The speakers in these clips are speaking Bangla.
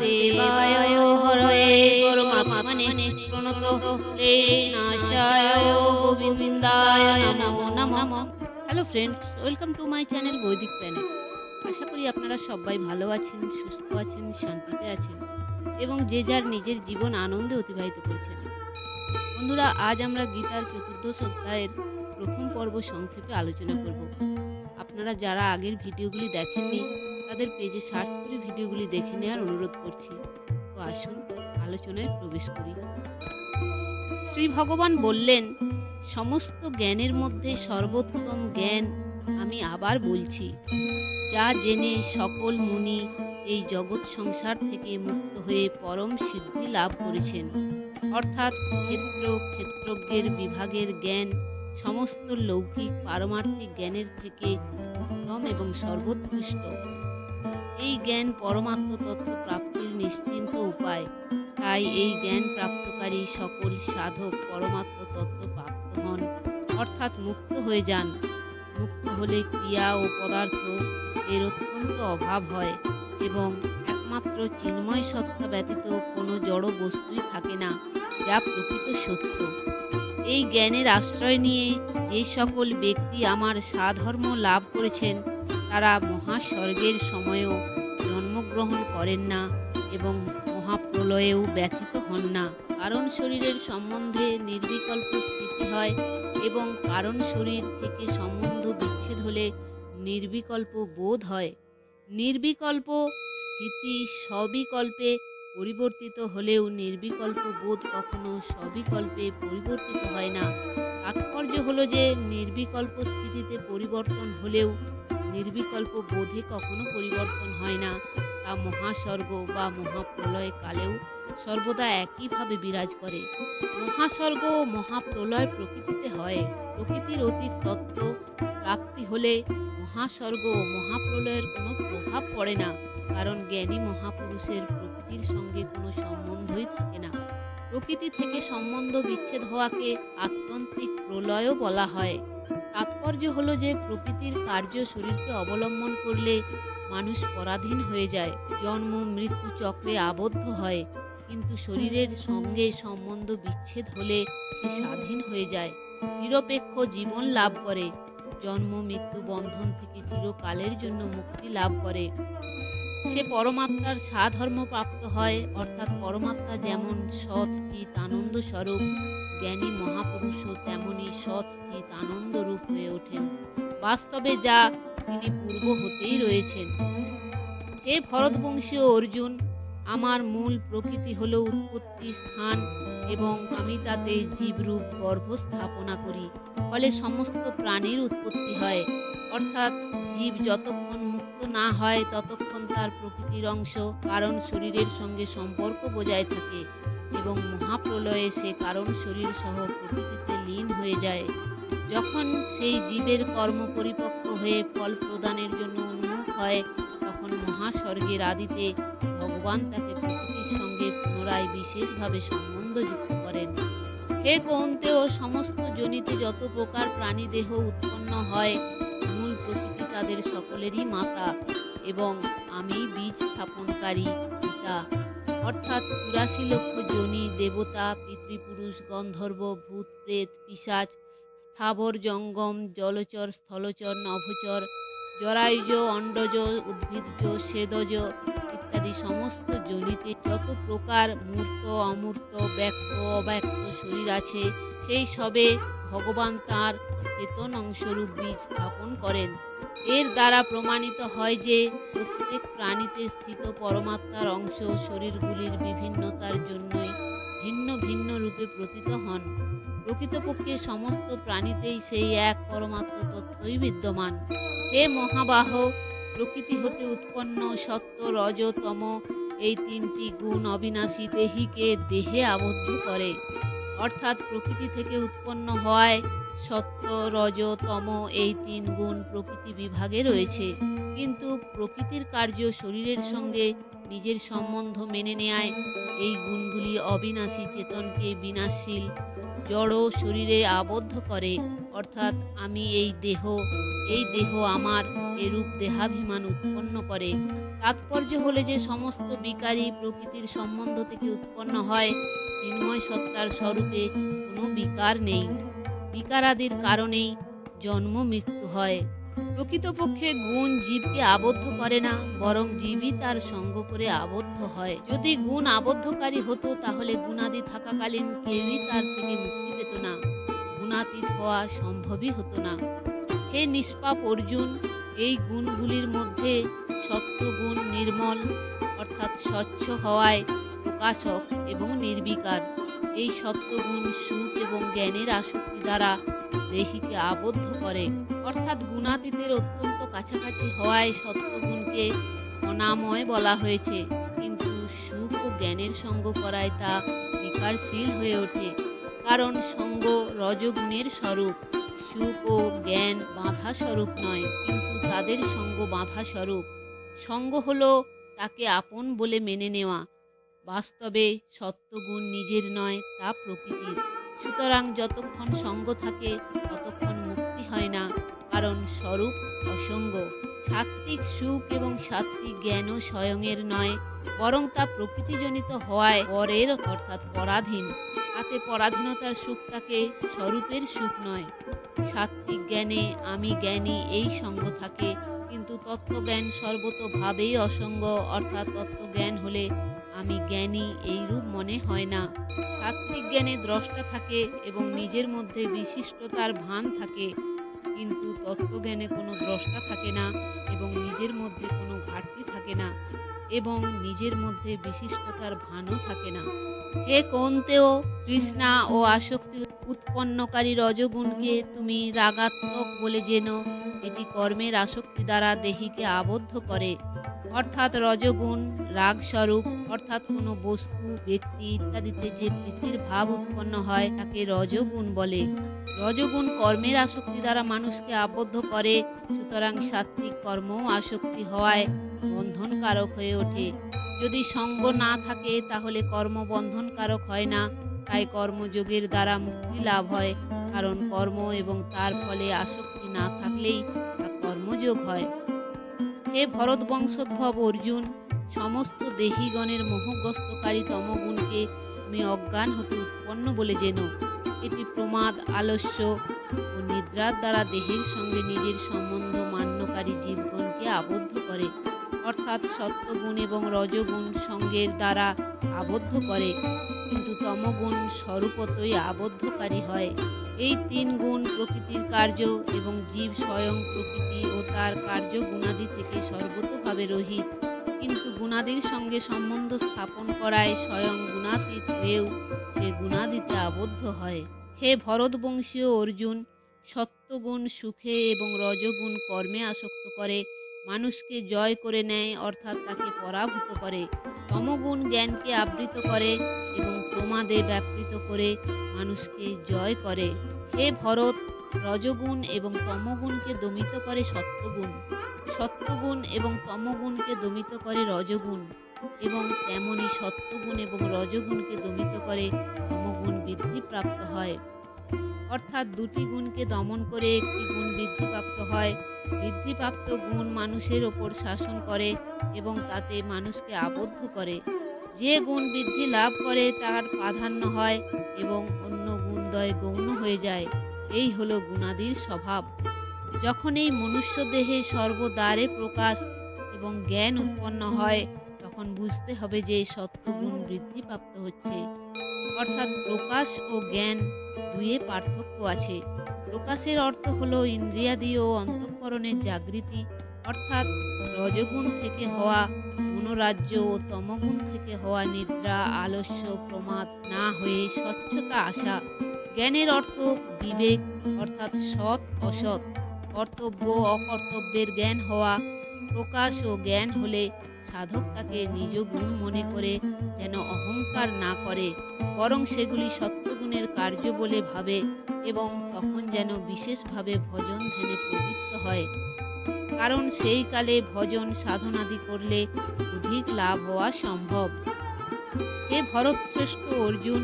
বাসুদেবায় হরয়ে পরমাত্মনে প্রণত ক্লেশনাশায় গোবিন্দায় নমো নমঃ। Hello friends, welcome to my channel বৈদিক প্ল্যানেট। আশা করি আপনারা সবাই ভালো আছেন, সুস্থ আছেন, শান্তিতে আছেন এবং যে যার নিজের জীবন আনন্দে অতিবাহিত করছেন। বন্ধুরা, আজ আমরা গীতার চতুর্দশ অধ্যায়ের প্রথম পর্ব সংক্ষেপে আলোচনা করব। আপনারা যারা আগের ভিডিওগুলি দেখেননি তাদের পেজে সার্চ করে ভিডিওগুলি দেখে নেওয়ার অনুরোধ করছি। তো আসুন আলোচনায় প্রবেশ করি। শ্রী ভগবান বললেন, সমস্ত জ্ঞানের মধ্যে সর্বোত্তম জ্ঞান আমি আবার বলছি, যা জেনে সকল মুনি এই জগৎ সংসার থেকে মুক্ত হয়ে পরম সিদ্ধি লাভ করেছেন। অর্থাৎ ক্ষেত্রজ্ঞের বিভাগের জ্ঞান সমস্ত লৌকিক পারমার্থিক জ্ঞানের থেকে উত্তম এবং সর্বোৎকৃষ্ট। এই জ্ঞান পরমাত্ম তত্ত্ব প্রাপ্তির নিশ্চিন্ত উপায়। তাই এই জ্ঞান প্রাপ্তকারী সকল সাধক পরমাত্ম তত্ত্ব প্রাপ্ত হন, অর্থাৎ মুক্ত হয়ে যান। মুক্ত হলে ক্রিয়া ও পদার্থ এর অত্যন্ত অভাব হয় এবং একমাত্র চিন্ময় সত্তা ব্যতীত কোনো জড় বস্তুই থাকে না, যা প্রকৃত সত্য। এই জ্ঞানের আশ্রয় নিয়ে যে সকল ব্যক্তি আমার সাধর্ম লাভ করেছেন তারা মহাস্বর্গের সময়ও জন্মগ্রহণ করেন না এবং মহাপ্রলয়েও ব্যথিত হন না। কারণ শরীরের সম্বন্ধে নির্বিকল্প স্থিতি হয় এবং কারণ শরীর থেকে সম্বন্ধ বিচ্ছেদ হলে নির্বিকল্প বোধ হয়। নির্বিকল্প স্থিতি সবিকল্পে পরিবর্তিত হলেও নির্বিকল্প বোধ কখনো সবিকল্পে পরিবর্তিত হয় না। তাৎপর্য হলো যে নির্বিকল্প স্থিতিতে পরিবর্তন হলেও নির্বিকল্প বোধে কখনো পরিবর্তন হয় না। তা মহাস্বর্গ বা মহাপ্রলয় কালেও সর্বদা একইভাবে বিরাজ করে। মহাস্বর্গ ও মহাপ্রলয় প্রকৃতিতে হয়। প্রকৃতির অতীত তত্ত্ব প্রাপ্তি হলে মহাস্বর্গ ও মহাপ্রলয়ের কোনো প্রভাব পড়ে না, কারণ জ্ঞানী মহাপুরুষের প্রকৃতির সঙ্গে কোনো সম্বন্ধই থাকে না। প্রকৃতি থেকে সম্বন্ধ বিচ্ছেদ হওয়াকে আত্যন্তিক প্রলয়ও বলা হয়। তাৎপর্য হলো যে প্রকৃতির কার্য শরীরকে অবলম্বন করলে মানুষ পরাধীন হয়ে যায়, জন্ম মৃত্যু চক্রে আবদ্ধ হয়, কিন্তু শরীরের সঙ্গে সম্বন্ধ বিচ্ছেদ হলে সে স্বাধীন হয়ে যায়, নিরপেক্ষ জীবন লাভ করে, জন্ম মৃত্যু বন্ধন থেকে চিরকালের জন্য মুক্তি লাভ করে। সে পরমাত্মার সাধর্ম প্রাপ্ত হয়। অর্থাৎ পরমাত্মা যেমন সৎ চিৎ আনন্দ স্বরূপ, জ্ঞানী মহাপুরুষও তেমনি সৎ চিৎ আনন্দ রূপ হয়ে ওঠেন, বাস্তবে যা তিনি পূর্ব হতেই রয়েছেন। হে ভরতবংশীয় অর্জুন, আমার মূল প্রকৃতি হল উৎপত্তি স্থান এবং আমি তাতে জীবরূপ গর্ভ স্থাপনা করি, ফলে সমস্ত প্রাণীর উৎপত্তি হয়। অর্থাৎ জীব যতক্ষণ মুক্ত না হয় ততক্ষণ তার প্রকৃতির অংশ কারণ শরীরের সঙ্গে সম্পর্ক বজায় থাকে এবং মহাপ্রলয়ে সে কারণ শরীর সহ প্রকৃতিতে লীন হয়ে যায়। যখন সেই জীবের কর্ম পরিপক্ক হয়ে ফল প্রদানের জন্য উন্মুখ হয়, তখন মহাস্বর্গের আদিতে ভগবান তাকে প্রকৃতির সঙ্গে পুনরায় বিশেষভাবে সম্বন্ধ যুক্ত করেন। হে কৌন্তেয়, সমস্ত যোনিতে যত প্রকার প্রাণী দেহ উৎপন্ন হয়, মূল প্রকৃতি তাদের সকলেরই মাতা এবং আমি বীজ স্থাপনকারী পিতা। অর্থাৎ ৮৪ লক্ষ যোনি, দেবতা, পিতৃপুরুষ, গন্ধর্ব, ভূত, প্রেত, পিশাচ, স্থাবর জঙ্গম, জলচর, স্থলচর, নভোচর, জরায়ুজ, অন্ডজ, উদ্ভিদজ, স্বেদজ ইত্যাদি সমস্ত যোনিতে যত প্রকার মূর্ত, অমূর্ত, ব্যক্ত, অব্যক্ত শরীর আছে, সেই সবে ভগবান তাঁর চেতন অংশরূপ বীজ স্থাপন করেন। এর দ্বারা প্রমাণিত হয় যে প্রত্যেক প্রাণীতে স্থিত পরমাত্মার অংশ শরীরগুলির বিভিন্নতার জন্যই ভিন্ন ভিন্ন রূপে প্রতীত হন। প্রকৃতপক্ষে সমস্ত প্রাণীতেই সেই এক পরমাত্ম তত্ত্বই বিদ্যমান। হে মহাবাহ, প্রকৃতি হতে উৎপন্ন সত্ত্ব, রজ, তম এই তিনটি গুণ অবিনাশী দেহিকে দেহে আবদ্ধ করে। অর্থাৎ প্রকৃতি থেকে উৎপন্ন হওয়ায় সত্ত্ব, রজ, তম এই তিন গুণ প্রকৃতি বিভাগে রয়েছে, কিন্তু প্রকৃতির কার্য শরীরের সঙ্গে নিজের সম্বন্ধ মেনে নেয়। এই গুণগুলি অবিনাশী চেতনকে বিনাশশীল জড় শরীরে আবদ্ধ করে, অর্থাৎ আমি এই দেহ আমার, এরূপ দেহাভিমান উৎপন্ন করে। তাৎপর্য হলে যে সমস্ত বিকারী প্রকৃতির সম্বন্ধ থেকে উৎপন্ন হয়, চিন্ময় সত্তার স্বরূপে কোনো বিকার নেই। বিকারাদির কারণেই জন্ম মৃত্যু হয়। প্রকৃতপক্ষে গুণ জীবকে আবদ্ধ করে না, বরং জীবই তার সঙ্গ করে আবদ্ধ হয়। যদি গুণ আবদ্ধকারী হতো তাহলে গুণাদি থাকাকালীন কেউই তার থেকে মুক্তি পেত না, গুণাতীত হওয়া সম্ভবই হতো না। হে নিষ্পাপ অর্জুন, এই গুণগুলির মধ্যে সত্ত্বগুণ নির্মল অর্থাৎ স্বচ্ছ হওয়ায় প্রকাশক এবং নির্বিকার। এই সত্ত্বগুণ সুখ এবং জ্ঞানের আসক্তি দ্বারা দেহীকে আবদ্ধ করে, অর্থাৎ গুণাতীতের অত্যন্ত কাছাকাছি হওয়ায় সত্ত্বগুণকে অনাময় বলা হয়েছে, কিন্তু সুখ ও জ্ঞানের সঙ্গ করায় তা বিকারশীল হয়ে ওঠে, কারণ সঙ্গ রজগুণের স্বরূপ। সুখ ও জ্ঞান বাঁধা স্বরূপ নয়, কিন্তু তাদের সঙ্গ বাঁধা স্বরূপ। সঙ্গ হলো তাকে আপন বলে মেনে নেওয়া। বাস্তবে সত্ত্বগুণ নিজের নয়, তা প্রকৃতির। সুতরাং যতক্ষণ সঙ্গ থাকে ততক্ষণ মুক্তি হয় না, কারণ স্বরূপ অসঙ্গ। সাত্ত্বিক সুখ এবং সাত্ত্বিক জ্ঞানও স্বয়ংয়ের নয়, বরং তা প্রকৃতিজনিত হওয়ায় পরের অর্থাৎ পরাধীন। তাতে পরাধীনতার সুখ তাকে স্বরূপের সুখ নয়। সাত্ত্বিক জ্ঞানে আমি জ্ঞানী এই সঙ্গ থাকে, কিন্তু তত্ত্বজ্ঞান সর্বতোভাবেই অসঙ্গ, অর্থাৎ তত্ত্বজ্ঞান হলে আমি জ্ঞানী এইরূপ মনে হয় না। সাত্ত্বিক জ্ঞানে দ্রষ্টা থাকে এবং নিজের মধ্যে বিশিষ্টতার ভান থাকে, কিন্তু তত্ত্বজ্ঞানে কোনো দ্রষ্টা থাকে না এবং নিজের মধ্যে কোনো ঘাটতি থাকে না এবং নিজের মধ্যে বিশিষ্টতার ভানও থাকে না। হে কৌন্তেয়, তৃষ্ণা ও আসক্তি উৎপন্নকারী রজগুণকে তুমি রাগাত্মক বলে জেনো। এটি কর্মের আসক্তি দ্বারা দেহীকে আবদ্ধ করে, অর্থাৎ রজগুণ রাগস্বরূপ, অর্থাৎ কোনো বস্তু ব্যক্তি ইত্যাদিতে যে প্রীতির ভাব উৎপন্ন হয় তাকে রজগুণ বলে। রজগুণ কর্মের আসক্তি দ্বারা মানুষকে আবদ্ধ করে, সুতরাং সাত্ত্বিক কর্মও আসক্তি হওয়ায় বন্ধনকারক হয়ে ওঠে। যদি সঙ্গ না থাকে তাহলে কর্ম বন্ধনকারক হয় না, তাই কর্মযোগের দ্বারা মুক্তি লাভ হয়, কারণ কর্ম এবং তার ফলে আসক্তি না থাকলেই তা কর্মযোগ হয়। হে ভরত বংশোদ্ভব অর্জুন, সমস্ত দেহীগণের মোহগ্রস্তকারী তমগুণকে তুমি অজ্ঞান হতে উৎপন্ন বলে জেনো। এটি প্রমাদ, আলস্য ও নিদ্রার দ্বারা দেহের সঙ্গে নিজের সম্বন্ধ মান্যকারী জীবগণকে আবদ্ধ করে, অর্থাৎ সত্ত্বগুণ এবং রজগুণ সঙ্গের দ্বারা আবদ্ধ করে, কিন্তু তমগুণ স্বরূপতই আবদ্ধকারী হয়। এই তিন গুণ প্রকৃতির কার্য এবং জীব স্বয়ং প্রকৃতি ও তার কার্য গুণাদি থেকে সর্বতোভাবে রহিত, কিন্তু গুণাদির সঙ্গে সম্বন্ধ স্থাপন করায় স্বয়ং গুণাতীত হয়েও সে গুণাদিতে আবদ্ধ হয়। হে ভরতবংশীয় অর্জুন, সত্ত্বগুণ সুখে এবং রজগুণ কর্মে আসক্ত করে, মানুষকে জয় করে নেয়, অর্থাৎ তাকে পরাভূত করে। তমগুণ জ্ঞানকে আবৃত করে এবং প্রমাদে ব্যাপৃত করে মানুষকে জয় করে। হে ভরত, রজগুণ এবং তমগুণকে দমিত করে সত্ত্বগুণ, সত্ত্বগুণ এবং তমগুণকে দমিত করে রজগুণ, এবং তেমনি সত্ত্বগুণ এবং রজগুণকে দমিত করে তমগুণ বৃদ্ধিপ্রাপ্ত হয়। অর্থাৎ দুটি গুণকে দমন করে একটি গুণ বৃদ্ধিপ্রাপ্ত হয়। বৃদ্ধিপ্রাপ্ত গুণ মানুষের ওপর শাসন করে এবং তাতে মানুষকে আবদ্ধ করে। যে গুণ বৃদ্ধি লাভ করে তার প্রাধান্য হয় এবং অন্য গুণদ্বয় গৌণ হয়ে যায়। এই হলো গুণাদির স্বভাব। যখন এই মনুষ্য দেহে সর্বদ্বারে প্রকাশ এবং জ্ঞান উৎপন্ন হয়, তখন বুঝতে হবে যে সত্ত্বগুণ বৃদ্ধিপ্রাপ্ত হচ্ছে, অর্থাৎ প্রকাশ ও জ্ঞান দুয়ে পার্থক্য আছে। প্রকাশের অর্থ হলো ইন্দ্রিয়াদি ও অন্তঃকরণের জাগৃতি, অর্থাৎ রজগুণ থেকে হওয়া মনোরাজ্য ও তমগুণ থেকে হওয়া নিদ্রা, আলস্য, প্রমাদ না হয়ে স্বচ্ছতা আসা। জ্ঞানের অর্থ বিবেক, অর্থাৎ সৎ অসৎ, কর্তব্য অকর্তব্যের জ্ঞান হওয়া। প্রকাশ ও জ্ঞান হলে সাধক তাকে নিজ গুণ মনে করে যেন অহংকার না করে, বরং সেগুলি সত্ত্বগুণের কার্য বলে ভাবে এবং তখন যেন বিশেষভাবে ভজন ধ্যানে প্রবৃত্ত হয়। কারণ সেই কালে ভজন সাধনাদি করলে অধিক লাভ হওয়া সম্ভব। হে ভরতশ্রেষ্ঠ অর্জুন,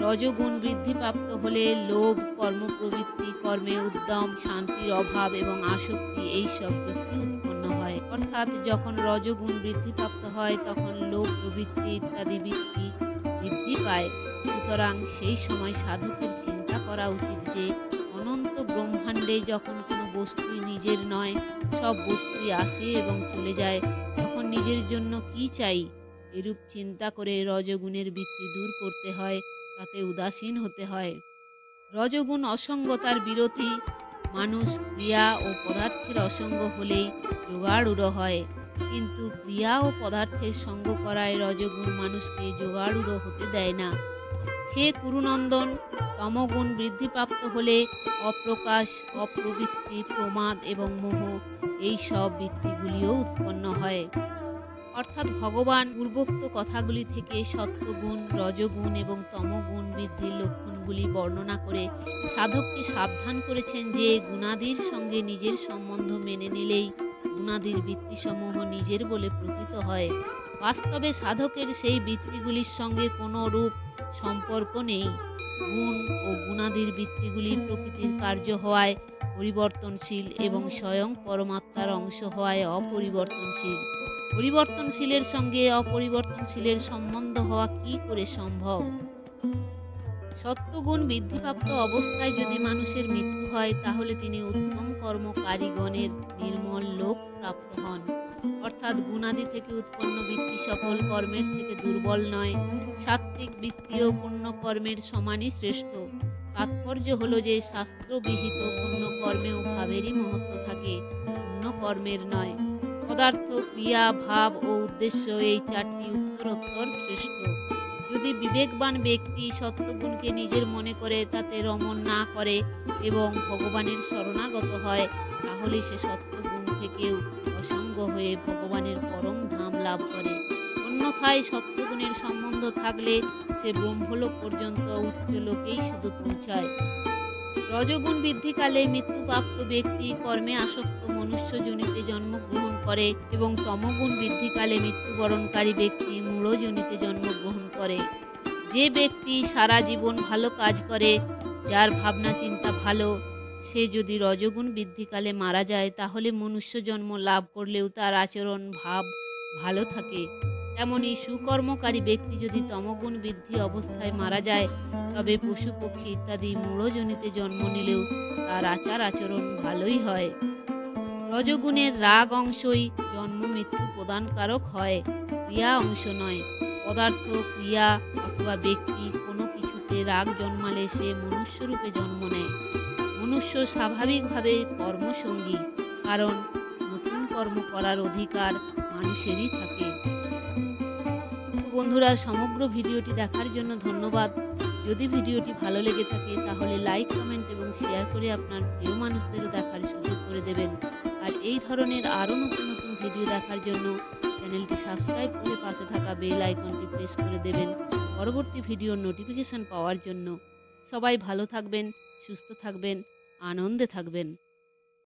রজগুণ বৃদ্ধিপ্রাপ্ত হলে লোভ, কর্মপ্রবৃত্তি, কর্মে উদ্যম, শান্তির অভাব এবং আসক্তি এইসব বৃত্তি উৎপন্ন হয়। অর্থাৎ যখন রজগুণ বৃদ্ধিপ্রাপ্ত হয় তখন লোভ, প্রবৃত্তি ইত্যাদি বৃত্তি বৃদ্ধি পায়। সুতরাং সেই সময় সাধকের চিন্তা করা উচিত যে অনন্ত ব্রহ্মাণ্ডে যখন কোনো বস্তুই নিজের নয়, সব বস্তুই আসে এবং চলে যায়, তখন নিজের জন্য কি চাই? এরূপ চিন্তা করে রজগুণের বৃত্তি দূর করতে হয়, তাতে উদাসীন হতে হয়। রজগুণ অসঙ্গতার বিরোধী। মানুষ ক্রিয়া ও পদার্থের অসঙ্গ হলেই যোগাড়ূঢ় হয়, কিন্তু ক্রিয়া ও পদার্থের সঙ্গ করায় রজগুণ মানুষকে যোগাড়ূঢ় হতে দেয় না। হে কুরুনন্দন, তমগুণ বৃদ্ধিপ্রাপ্ত হলে অপ্রকাশ, অপ্রবৃত্তি, প্রমাদ এবং মোহ এই সব বৃত্তিগুলিও উৎপন্ন হয়। অর্থাৎ ভগবান পূর্বোক্ত কথাগুলি থেকে সত্ত্বগুণ, রজগুণ এবং তমগুণ বৃদ্ধির লক্ষণগুলি বর্ণনা করে সাধককে সাবধান করেছেন যে গুণাদির সঙ্গে নিজের সম্বন্ধ মেনে নিলেই গুণাদির বৃত্তিসমূহ নিজের বলে প্রতীত হয়। বাস্তবে সাধকের সেই বৃত্তিগুলির সঙ্গে কোনো রূপ সম্পর্ক নেই। গুণ ও গুণাদির বৃত্তিগুলি প্রকৃতির কার্য হওয়ায় পরিবর্তনশীল এবং স্বয়ং পরমাত্মার অংশ হওয়ায় অপরিবর্তনশীল। পরিবর্তনশীলের সঙ্গে অপরিবর্তনশীলের সম্বন্ধ হওয়া কি করে সম্ভব? সত্ত্বগুণ বৃদ্ধিপ্রাপ্ত অবস্থায় যদি মানুষের মৃত্যু হয়, তাহলে তিনি উত্তম কর্মকারীগণের নির্মল লোক প্রাপ্ত হন। অর্থাৎ গুণাদি থেকে উৎপন্ন বৃত্তি সকল কর্মের থেকে দুর্বল নয়, সাত্ত্বিক বৃত্তিও পুণ্য কর্মের সমানই শ্রেষ্ঠ। তাৎপর্য হলো যে শাস্ত্রবিহিত পুণ্য কর্মেও ভাবেরই মহত্ব থাকে, পুণ্য কর্মের নয়। পদার্থ, ক্রিয়া, ভাব ও উদ্দেশ্য এই চারটি উত্তরোত্তর শ্রেষ্ঠ। যদি বিবেকবান ব্যক্তি সত্ত্বগুণকে নিজের মনে করে তাতে রমণ না করে এবং ভগবানের শরণাগত হয়, তাহলে সে সত্ত্বগুণ থেকেও অসঙ্গ হয়ে ভগবানের পরম ধাম লাভ করে। অন্যথায় সত্ত্বগুণের সম্বন্ধ থাকলে সে ব্রহ্মলোক পর্যন্ত উচ্চ লোকেই শুধু পৌঁছায়। রজগুণ বৃদ্ধিকালে মৃত্যুপ্রাপ্ত ব্যক্তি কর্মে আসক্ত মনুষ্যযোনিতে জন্মগ্রহণ করে এবং তমগুণ বৃদ্ধিকালে মৃত্যুবরণকারী ব্যক্তি মূঢ়যোনিতে জন্মগ্রহণ করে। যে ব্যক্তি সারা জীবন ভালো কাজ করে, যার ভাবনা চিন্তা ভালো, সে যদি রজগুণ বৃদ্ধিকালে মারা যায়, তাহলে মনুষ্য জন্ম লাভ করলেও তার আচরণ ভাব ভালো থাকে। তেমনি সুকর্মকারী ব্যক্তি যদি তমগুণ বৃদ্ধি অবস্থায় মারা যায়, তবে পশু পক্ষী ইত্যাদি মূঢ়জনিতে জন্ম নিলেও তার আচার আচরণ ভালোই হয়। রজগুণের রাগ অংশই জন্ম মৃত্যু প্রদানকারক হয়, ক্রিয়া অংশ নয়। পদার্থ, ক্রিয়া অথবা ব্যক্তি কোনো কিছুতে রাগ জন্মালে সে মনুষ্যরূপে জন্ম নেয়। মনুষ্য স্বাভাবিকভাবে কর্মসঙ্গী, কারণ নতুন কর্ম করার অধিকার মানুষেরই থাকে। বন্ধুরা, সমগ্র ভিডিওটি দেখার জন্য ধন্যবাদ। যদি ভিডিওটি ভালো লেগে থাকে তাহলে লাইক, কমেন্ট এবং শেয়ার করে আপনার প্রিয় মানুষদেরও দেখার সুযোগ করে দেবেন। আর এই ধরনের আরও নতুন নতুন ভিডিও দেখার জন্য চ্যানেলটি সাবস্ক্রাইব করে পাশে থাকা বেল আইকনটি প্রেস করে দেবেন পরবর্তী ভিডিওর নোটিফিকেশন পাওয়ার জন্য। সবাই ভালো থাকবেন, সুস্থ থাকবেন, আনন্দে থাকবেন।